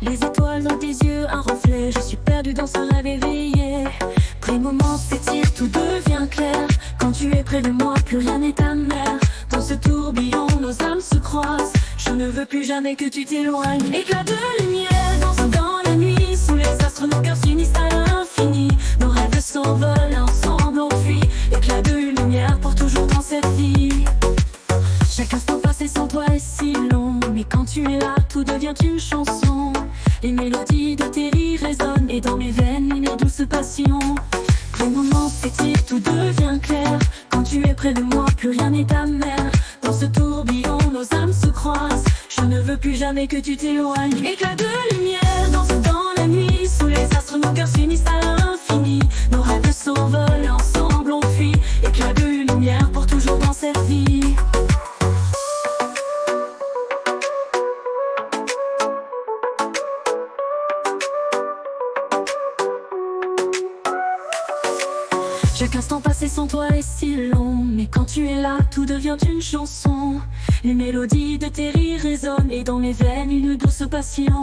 Les étoiles dans tes yeux, un reflet. Je suis perdu dans ce rêve éveillé. Pris moment s'étire, tout devient clair. Quand tu es près de moi, plus rien n'est amer. Dans ce tourbillon, nos âmes se croisent. Je ne veux plus jamais que tu t'éloignes. Éclat de lumière, dansant dans la nuit. Sous les astres, nos cœurs s'unissent à l'infini. Nos rêves s'envolent, ensemble on fuit. Éclat de lumière pour toujours dans cette vie. Chaque instant passé sans toi est si long. Mais quand tu es là, tout devient une chanson. Les mélodies de tes rires résonnent. Et dans mes veines, une douce passion. Les moments s'étirent, tout devient clair. Quand tu es près de moi, plus rien n'est amer. Dans ce tourbillon, nos âmes se croisent. Je ne veux plus jamais que tu t'éloignes. Éclat de lumière, dansant dans la nuit. Sous les astres, nos cœurs s'unissent à l'infini. Nos rêves s'envolent, ensemble on fuit. Éclat de lumière pour toujours dans cette vie. Chaque instant passé sans toi est si long. Mais quand tu es là, tout devient une chanson. Les mélodies de tes rires résonnent. Et dans mes veines, une douce passion.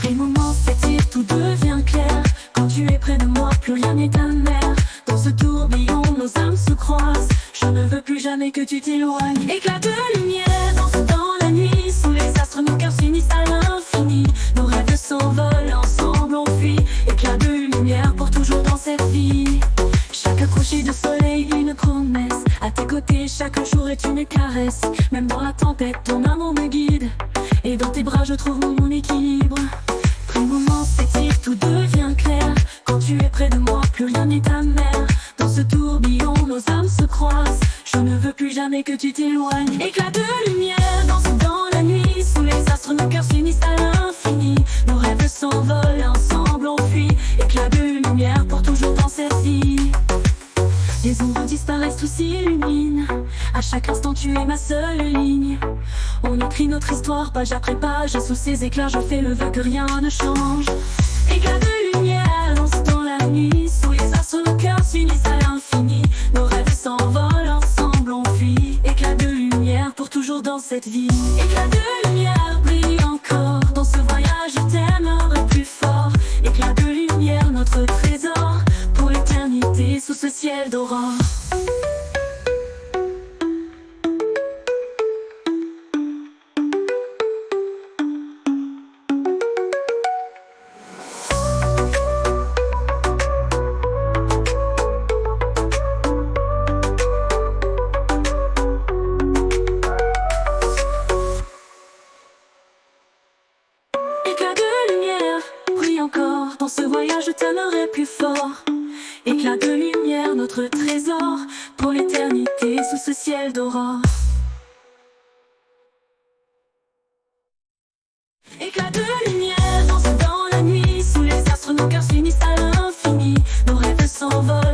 Les moments s'étirent, tout devient clair. Quand tu es près de moi, plus rien n'est amer. Dans ce tourbillon, nos âmes se croisent. Je ne veux plus jamais que tu t'éloignes. Éclat de lumière, dansant dans la nuit. Sous les astres, nos cœurs s'unissent à l'infini. Nos rêves s'envolent, ensemble on fuit. Éclat de lumière pour toujours dans cette vie. Chaque coucher de soleil, une promesse. À tes côtés, chaque jour est une caresse. Même dans la tempête, ton amour me guide. Et dans tes bras, je trouve mon équilibre. Les moments s'étirent, tout devient clair. Quand tu es près de moi, plus rien n'est amer. Dans ce tourbillon, nos âmes se croisent. Je ne veux plus jamais que tu t'éloignes. Éclat de lumière, dansant dans la nuit. Sous les astres, nos cœurs s'unissent à l'infini. Nos rêves s'envolent, ensemble on fuit. Éclat de lumière pour toujours dans cette vie. Les ombres disparaissent, tout s'illumine. À chaque instant tu es ma seule ligne. On écrit notre histoire page après page. Sous ces éclats je fais le vœu que rien ne change. Éclat de lumière, lance dans la nuit. Sous les astres nos cœurs s'unissent à l'infini. Nos rêves s'envolent, ensemble on fuit. Éclat de lumière pour toujours dans cette vie. Éclat de lumière, brille encore. Dans ce voyage je t'aimerai plus fort. Éclat de lumière, notre trésor. Pour l'éternité sous ce ciel d'aurore. Éclat de lumière, brille encore. Dans ce voyage je t'aimerai plus fort. Éclat de lumière, notre trésor. Pour l'éternité sous ce ciel d'aurore. Éclat de lumière, dansant dans la nuit. Sous les astres nos cœurs s'unissent à l'infini. Nos rêves s'envolent.